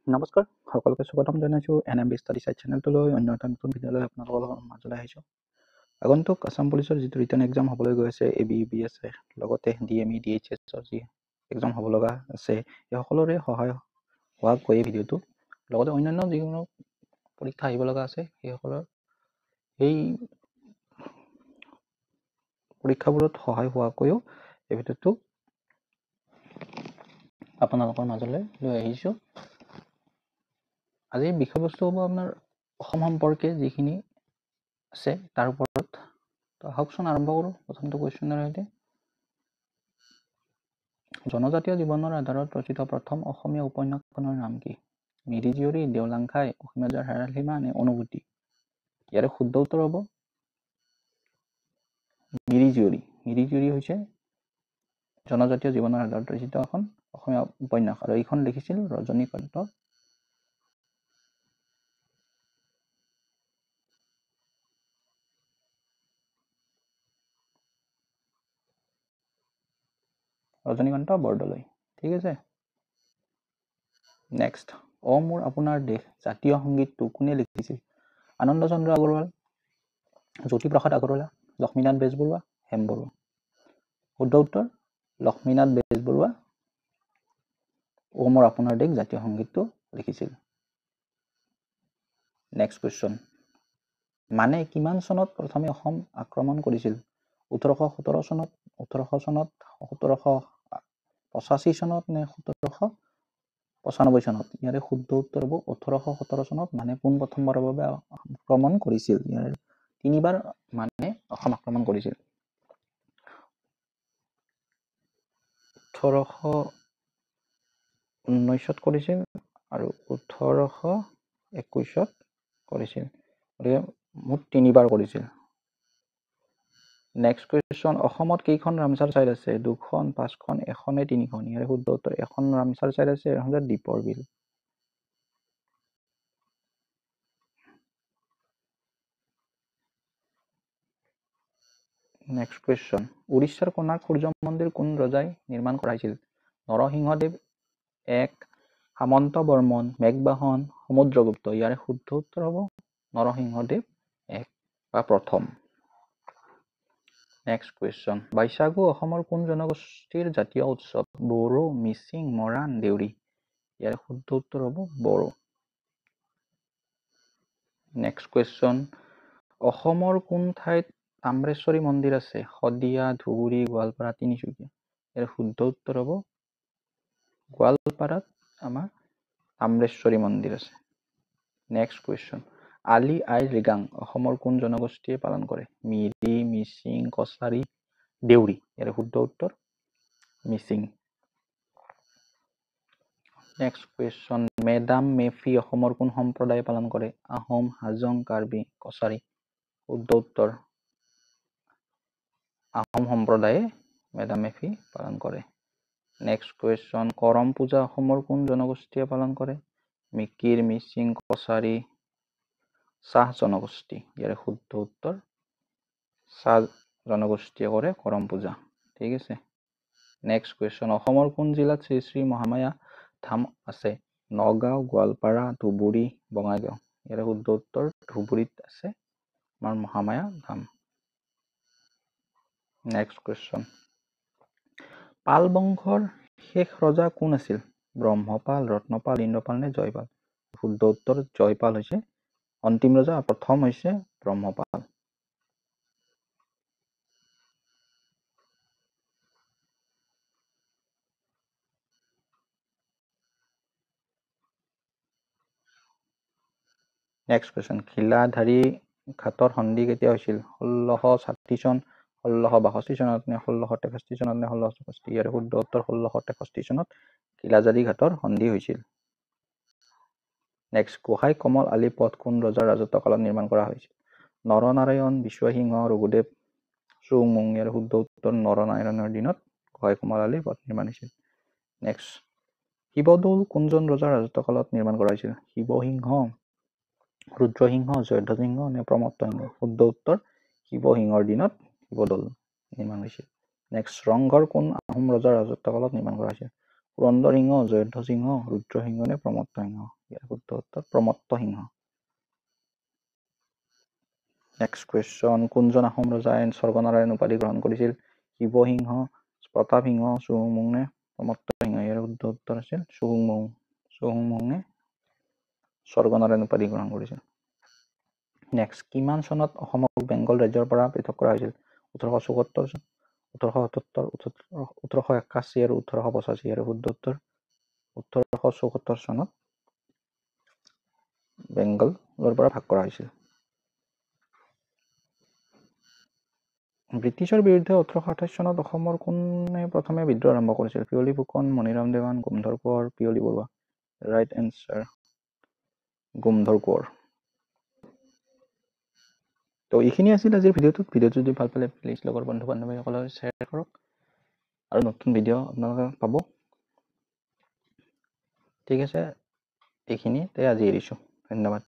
নমস্কাৰ সকলোকে স্বাগতম জনাইছোঁ NMB ষ্টাডি চাইট চেনেলটোলৈ অন্য এটা নতুন ভিডিঅ'লৈ আপোনালোকৰ মাজলৈ আহিছোঁ। আগন্তুক আছাম পুলিচৰ যিটো ৰিটাৰ্ণ এক্সাম হ'বলৈ গৈ আছে AB UPSC লগতে DME DHS যি এক্সাম হ'ব লগা আছে এই সকলোৰে সহায় হোৱাকৈ এই ভিডিঅ'টো লগতে অন্যান্য যিকোনো পৰীক্ষা আহিব লগা আছে সেইসকলৰ এই পৰীক্ষাবোৰত সহায় হোৱাকৈও এই ভিডিঅ'টো আপোনালোকৰ মাজলৈ লৈ আহিছোঁ। আজিৰ বিষয়বস্তু হ'ব আপোনাৰ অসম সম্পৰ্কে যিখিনি আছে তাৰ ওপৰত। তো আহকচোন আৰম্ভ কৰোঁ প্ৰথমটো কুৱেশ্যনৰ সৈতে। জনজাতীয় জীৱনৰ আধাৰত ৰচিত প্ৰথম অসমীয়া উপন্যাসখনৰ নাম কি? মিৰিজীয়ৰী, দেওলাংখাই, অসীমত যাৰ হেৰাল সীমা নে অনুভূতি? ইয়াৰে শুদ্ধ উত্তৰ হ'ব মিৰিজীয়ৰী। মিৰিজীয়ৰী হৈছে জনজাতীয় জীৱনৰ আধাৰত ৰচিত এখন অসমীয়া উপন্যাস আৰু এইখন লিখিছিল ৰজনীকান্ত বৰদলৈ। ঠিক আছে। নেক্সট, অ মোৰ আপোনাৰ দেশ জাতীয় সংগীতটো কোনে লিখিছিল? আনন্দ চন্দ্ৰ আগৰৱাল, জ্যোতিপ্ৰসাদ আগৰৱালা, লক্ষ্মীনাথ বেজবৰুৱা, হেম বৰুৱা? শুদ্ধ উত্তৰ লক্ষ্মীনাথ বেজবৰুৱা অ মোৰ আপোনাৰ দেশ জাতীয় সংগীতটো লিখিছিল। নেক্সট কুৱেশ্যন, মানে কিমান চনত প্ৰথমে অসম আক্ৰমণ কৰিছিল? 1817 চনত, 1800 চনত, 1785 চনত নে 1795 চনত? ইয়াৰে শুদ্ধ উত্তৰ হ'ব 1817 চনত, মানে পোনপ্ৰথমবাৰৰ বাবে আক্ৰমণ কৰিছিল। ইয়াৰে তিনিবাৰ মানে অসম আক্ৰমণ কৰিছিল। 1819 কৰিছিল আৰু 1821 কৰিছিল, গতিকে মুঠ তিনিবাৰ কৰিছিল। নেক্সট কুৱেশ্যন, অসমত কেইখন ৰামচাৰ চাইট আছে? 2খন, 5খন, 1খন নে 3খন? ইয়াৰে শুদ্ধ উত্তৰ 1খন ৰামচাৰ চাইট আছে, এখন হৈছে দীপৰ বিল। নেক্সট কুৱেশ্যন, উৰিষ্যাৰ কোণাৰ্ক সূৰ্য মন্দিৰ কোন ৰজাই নিৰ্মাণ কৰাইছিল? নৰসিংহদেৱ 1, সামন্ত বৰ্মন, মেঘবাহন, সমুদ্ৰগুপ্ত? ইয়াৰে শুদ্ধ উত্তৰ হ'ব নৰসিংহদেৱ 1 বা প্ৰথম। নেক্সট কুৱেশ্যন, বৈশাগু অসমৰ কোন জনগোষ্ঠীৰ জাতীয় উৎসৱ? বড়ো, মিচিং, মৰাণ, দেউৰী? ইয়াৰে শুদ্ধ উত্তৰ হ'ব বড়ো। নেক্সট কুৱেশ্যন, অসমৰ কোন ঠাইত তাম্ৰেশ্বৰী মন্দিৰ আছে? শদিয়া, ধুবুৰী, গোৱালপাৰা, তিনিচুকীয়া? ইয়াৰ শুদ্ধ উত্তৰ হ'ব গোৱালপাৰাত আমাৰ তাম্ৰেশ্বৰী মন্দিৰ আছে। নেক্সট কুৱেশ্যন, আলি আই লৃগাং অসমৰ কোন জনগোষ্ঠীয়ে পালন কৰে? মিৰি, মিচিং, কছাৰী, দেউৰী? ইয়াৰ শুদ্ধ উত্তৰ মিচিং। নেক্সট কুৱেশ্যন, মেডাম মেফি অসমৰ কোন সম্প্ৰদায়ে পালন কৰে? আহোম, হাজং, কাৰ্বি, কছাৰী? শুদ্ধ উত্তৰ আহোম সম্প্ৰদায়ে মেডাম মেফি পালন কৰে। নেক্সট কুৱেশ্যন, কৰম পূজা অসমৰ কোন জনগোষ্ঠীয়ে পালন কৰে? মিকিৰ, মিচিং, কছাৰী, চাহ জনগোষ্ঠী? ইয়াৰে শুদ্ধ উত্তৰ চাহ জনগোষ্ঠীয়ে কৰে কৰম পূজা। ঠিক আছে। নেক্সট কুৱেশ্যন, অসমৰ কোন জিলাত শ্ৰী শ্ৰী মহামায়া ধাম আছে? নগাঁও, গোৱালপাৰা, ধুবুৰী, বঙাইগাঁও? ইয়াৰে শুদ্ধ উত্তৰ ধুবুৰীত আছে আমাৰ মহামায়া ধাম। নেক্সট কুৱেশ্যন, পাল বংশৰ শেষ ৰজা কোন আছিল? ব্ৰহ্মপাল, ৰত্নপাল, ইন্দ্ৰপাল নে জয়পাল? শুদ্ধ উত্তৰ জয়পাল হৈছে অন্তিম ৰজা, প্ৰথম হৈছে ব্ৰহ্মপাল। নেক্সট কুৱেশ্যন, ঘিলাধাৰী ঘাটৰ সন্ধি কেতিয়া হৈছিল? 1660 চন, 1662 চনত নে 1663 চনত নে 1664? ইয়াৰে শুদ্ধ উত্তৰ 1663 চনত ঘিলাধাৰী ঘাটৰ সন্ধি হৈছিল। নেক্সট, গোহাঁই কমল আলি পথ কোন ৰজাৰ ৰাজত্ব কালত নিৰ্মাণ কৰা হৈছিল? নৰনাৰায়ণ, বিশ্বসিংহ, ৰঘুদেৱ চৌমুং? ইয়াৰ শুদ্ধ উত্তৰ নৰনাৰায়ণৰ দিনত গোহাঁই কমল আলি পথ নিৰ্মাণ হৈছিল। নেক্সট, শিৱদৌল কোনজন ৰজাৰ ৰাজত্ব কালত নিৰ্মাণ কৰা হৈছিল? শিৱসিংহ, ৰুদ্ৰসিংহ, জয়ধ্বজ সিংহ নে প্ৰমত্ত সিংহ? শুদ্ধ উত্তৰ শিৱসিংহৰ দিনত শিৱদৌল নিৰ্মাণ হৈছিল। নেক্সট, ৰংঘৰ কোন আহোম ৰজাৰ ৰাজত্ব কালত নিৰ্মাণ কৰা হৈছিল? পুৰন্দৰ সিংহ, জয়ধ্বজ সিংহ, ৰুদ্ৰ সিংহ নে প্ৰমত্ত সিংহ? ইয়াৰ শুদ্ধ উত্তৰ প্ৰমত্ত সিংহ। নেক্সট কুৱেশ্যন, কোনজন আহোম ৰজাই স্বৰ্গনাৰায়ণ উপাধি গ্ৰহণ কৰিছিল? শিৱসিংহ, প্ৰতাপ সিংহ, চুহুংমুং নে প্ৰমত্ত সিংহ? ইয়াৰ শুদ্ধ উত্তৰ আছিল চুহুংমুং। চুহুংমুঙে স্বৰ্গনাৰায়ণ উপাধি গ্ৰহণ কৰিছিল। নেক্সট, কিমান চনত অসমক বেংগল ৰাজ্যৰ পৰা পৃথক কৰা হৈছিল? 1874 চন, 1877, 1881 আৰু 1885? ইয়াৰ শুদ্ধ উত্তৰ 1874 চনত বেংগলৰ পৰা ভাগ কৰা হৈছিল। ব্ৰিটিছৰ বিৰুদ্ধে 1828 চনত অসমৰ কোনে প্ৰথমে বিদ্ৰোহ আৰম্ভ কৰিছিল? পিয়লি ফুকন, মণিৰাম দেৱান, গোমধৰ কোঁৱৰ, পিয়লি বৰুৱা? Right answer Gomdhar Konwar. তো এইখিনি আছিল আজিৰ ভিডিঅ'টো যদি ভাল পালে প্লিজ লগৰ বন্ধু বান্ধৱীসকলক শ্বেয়াৰ কৰক আৰু নতুন ভিডিঅ' আপোনালোকে পাব। ঠিক আছে, এইখিনিতে আজি এৰিছোঁ। ধন্যবাদ।